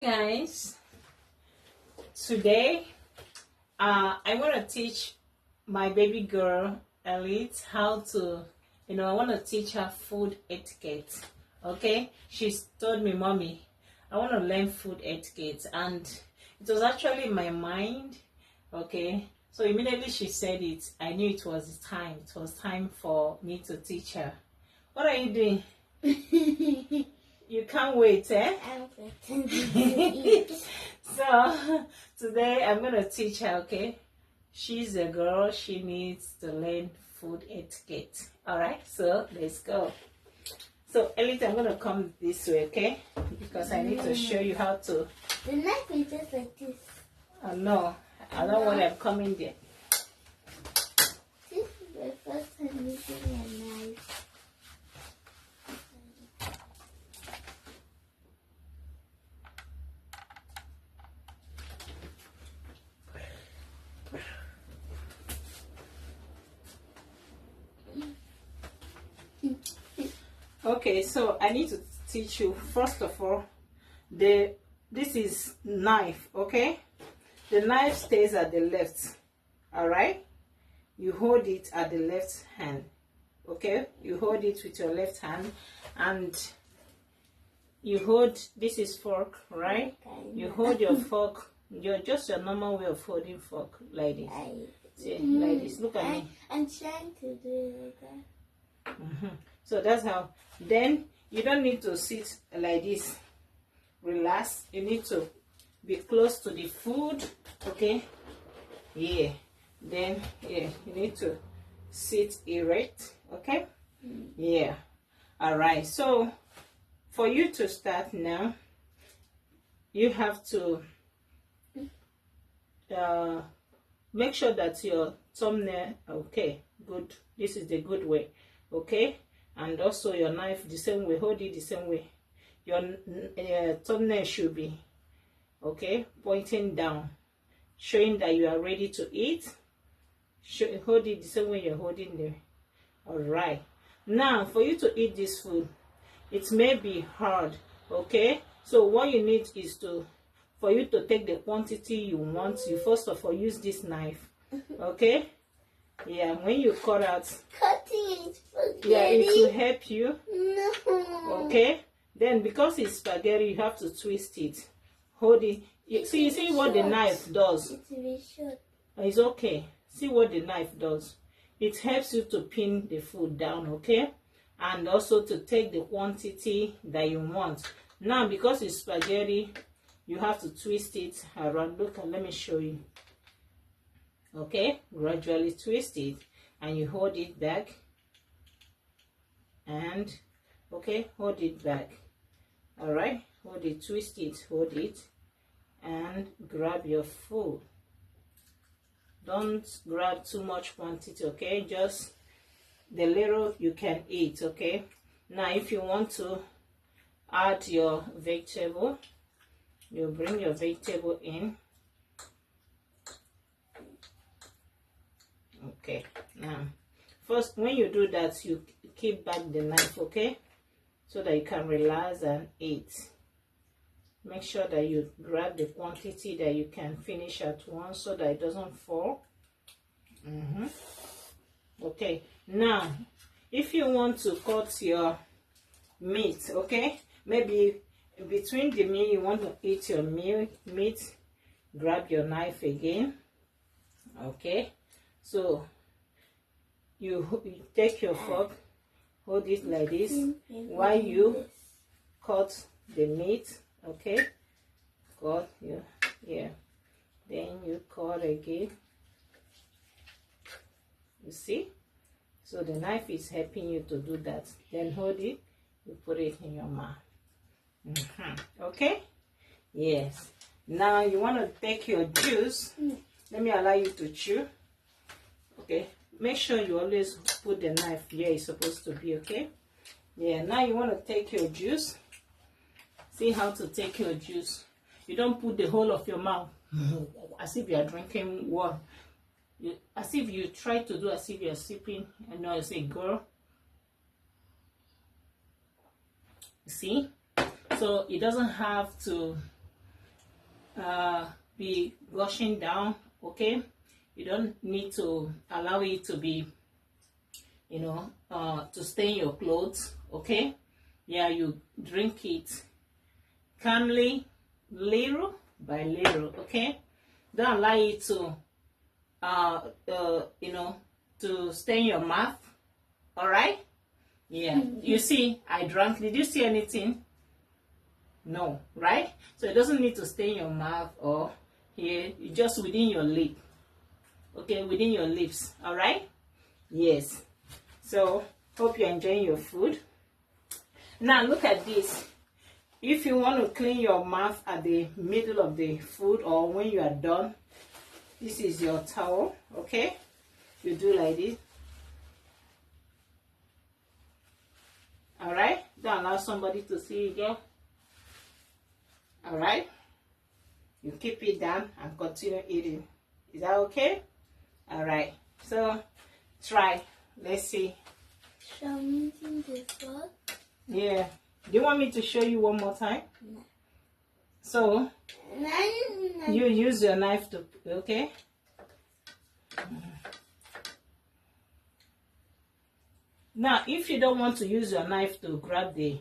Guys, today I want to teach my baby girl Elite how to, I want to teach her food etiquette. Okay, she's told me, mommy, I want to learn food etiquette, and it was actually in my mind. Okay, so immediately she said it, I knew it was time. It was time for me to teach her. What are you doing? You can't wait, eh? I'm pretending to eat. So today I'm gonna teach her. Okay, she's a girl, she needs to learn food etiquette. All right, so let's go. So Elite, I'm gonna come this way, okay, because I need to show you how to. The knife is just like this. No, I don't want them coming there. This is the first time using a knife. Okay, so I need to teach you first of all. This is knife, okay? The knife stays at the left. All right, you hold it at the left hand. Okay, you hold it with your left hand, and you hold, this is fork, right? Okay. You hold your fork, your normal way of holding fork, like this. See, like this. Look at me. I'm trying to do it like that. So that's how. Then you don't need to sit like this. Relax. You need to be close to the food. Okay. Yeah. Then you need to sit erect. Okay. Yeah. All right. So for you to start now, you have to make sure that your thumbnail, okay, good. This is the good way. Okay, and also your knife the same way. Hold it the same way. Your thumbnail should be, okay, pointing down, showing that you are ready to eat. Hold it the same way you're holding there. All right, now for you to eat this food, it may be hard. Okay, so what you need is for you to take the quantity you want, you first of all use this knife. Okay, yeah, when you cut out, Cutting spaghetti. yeah, it will help you. No. Okay, then because it's spaghetti, you have to twist it. Hold it. You see what the knife does. It's very short. It's okay. See what the knife does. It helps you to pin the food down, okay, and also to take the quantity that you want. Now because it's spaghetti, you have to twist it around. Look, and let me show you. Okay, gradually twist it, and you hold it back, and okay, hold it back. All right, hold it, twist it, hold it, and grab your food. Don't grab too much quantity, okay, just the little you can eat. Okay, now if you want to add your vegetable, you bring your vegetable in. Okay, now first when you do that, you keep back the knife, okay, so that you can relax and eat. Make sure that you grab the quantity that you can finish at once so that it doesn't fall. Okay, now if you want to cut your meat, okay, maybe between the meal you want to eat your meat, grab your knife again. Okay, so you take your fork, hold it like this while you cut the meat. Okay, cut, yeah, then you cut again. You see, so the knife is helping you to do that. Then hold it, you put it in your mouth. Okay, yes. Now you want to take your juice. Let me allow you to chew. Okay, make sure you always put the knife where it's supposed to be. Okay, yeah. Now you want to take your juice. See how to take your juice. You don't put the whole of your mouth as if you are drinking water. As if you try to do as if you are sipping. I know I say, girl. See, so it doesn't have to be gushing down. Okay, you don't need to allow it to be, you know, to stain your clothes. Okay, yeah, you drink it calmly, little by little. Okay, don't allow it to you know, to stain your mouth. All right, yeah. You see, I drank. Did you see anything? No, right? So it doesn't need to stain your mouth or here, just within your lip. Okay, within your lips. All right, yes. So hope you're enjoying your food. Now look at this. If you want to clean your mouth at the middle of the food or when you are done, this is your towel. Okay, you do like this. All right, don't allow somebody to see you again. All right, you keep it down and continue eating. Is that okay? All right, so try. Let's see. So I'm using this one. Yeah, do you want me to show you one more time? No. So you use your knife to, okay? Now if you don't want to use your knife to grab the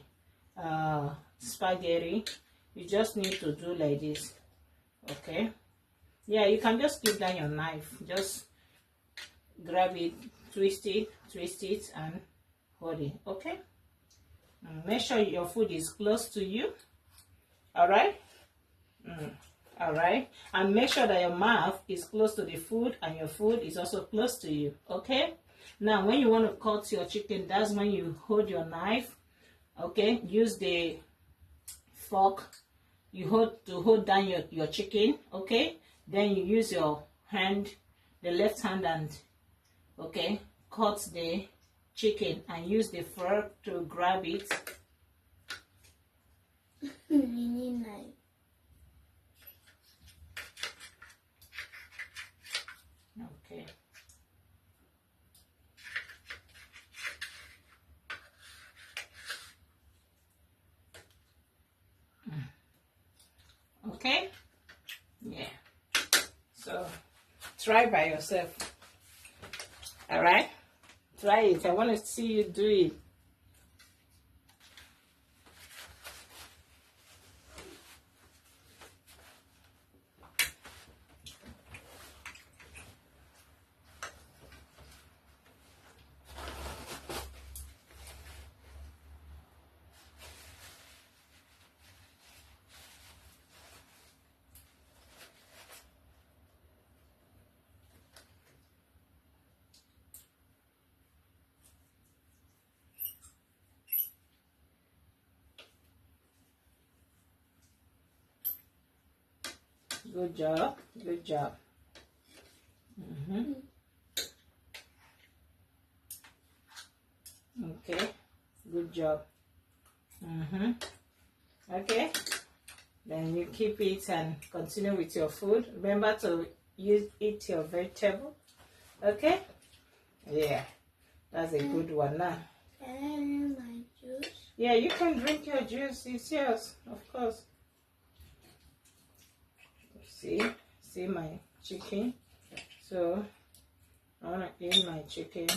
spaghetti, you just need to do like this. Okay, yeah, you can just keep down your knife, just grab it, twist it and hold it. Okay, and make sure your food is close to you. All right. All right, and make sure that your mouth is close to the food and your food is also close to you. Okay, now when you want to cut your chicken, that's when you hold your knife. Okay, use the fork you hold down your chicken. Okay, then you use your hand, the left hand, and okay, cut the chicken and use the fork to grab it. Really nice. Okay. Okay. Yeah. So try by yourself. All right. Try it. I want to see you do it. Good job. Good job. Okay. Good job. Okay. Then you keep it and continue with your food. Remember to eat your vegetable. Okay. Yeah. That's a good one now. Can I have my juice? Yeah, you can drink your juice. It's yours, of course. See my chicken. So I want to eat my chicken.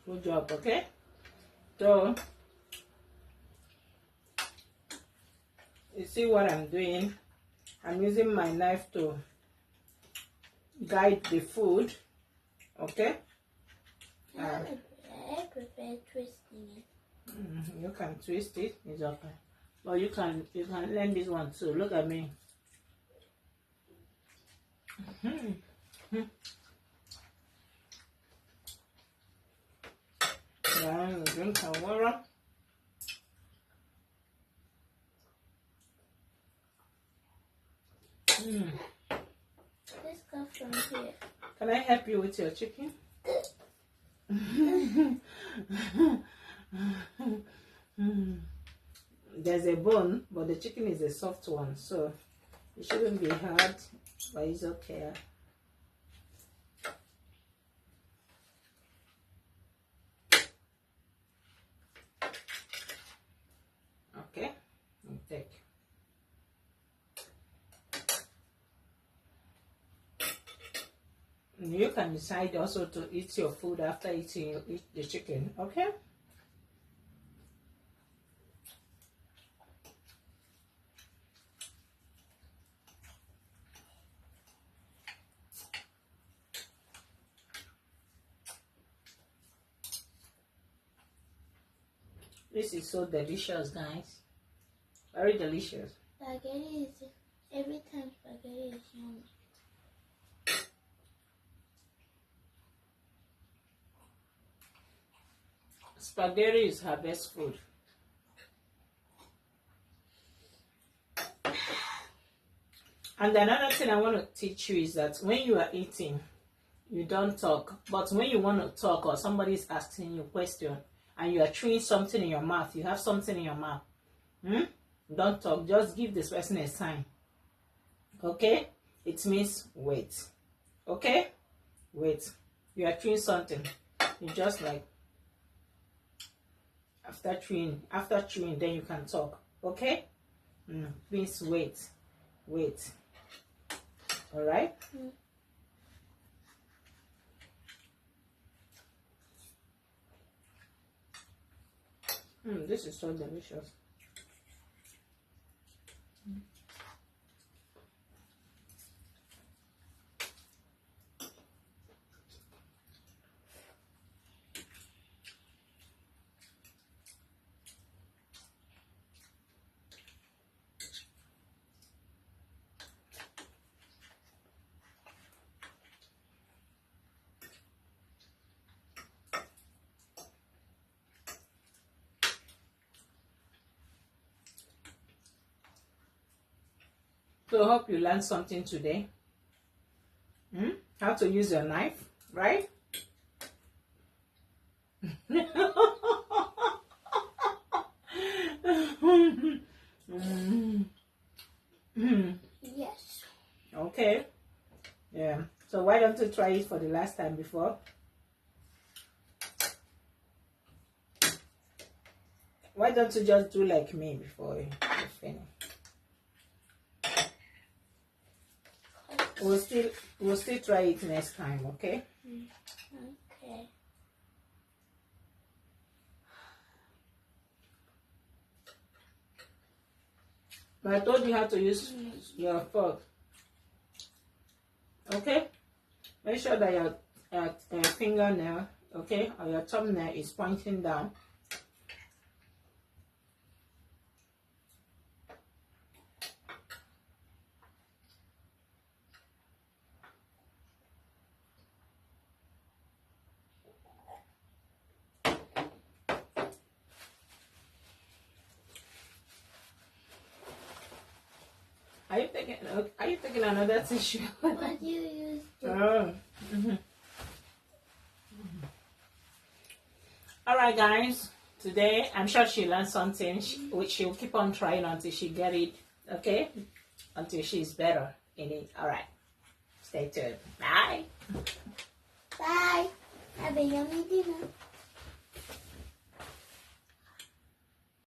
Good job, okay? So, you see what I'm doing? I'm using my knife to guide the food, okay? I prefer twisting it. You can twist it, it's okay. But you can learn this one too. Look at me. Yeah, drink some water. not from here. Can I help you with your chicken? There's a bone, but the chicken is a soft one, so it shouldn't be hard, but it's okay. Okay, and take. You can decide also to eat your food after eating you eat the chicken, okay? This is so delicious, guys. Very delicious. Spaghetti is every time spaghetti is yummy. Spaghetti is her best food. And another thing I want to teach you is that when you are eating, you don't talk. But when you want to talk or somebody is asking you a question and you are chewing something in your mouth, you have something in your mouth, don't talk. Just give this person a sign. Okay? It means wait. Okay? Wait. You are chewing something. You just like, after chewing, then you can talk. Okay? Please wait. Wait. All right? This is so delicious. So I hope you learned something today. How to use your knife, right? Yes. Okay. Yeah. So why don't you try it for the last time before? Why don't you just do like me before you finish? We'll still try it next time, okay? Okay. But I told you how to use your fork. Okay? Make sure that your fingernail, okay, or your thumbnail is pointing down. Are you taking another tissue? What do you use to... Oh. Alright guys, today I'm sure she learned something which she'll keep on trying until she get it, okay? Until she's better in it. Alright, stay tuned. Bye. Bye. Have a yummy dinner.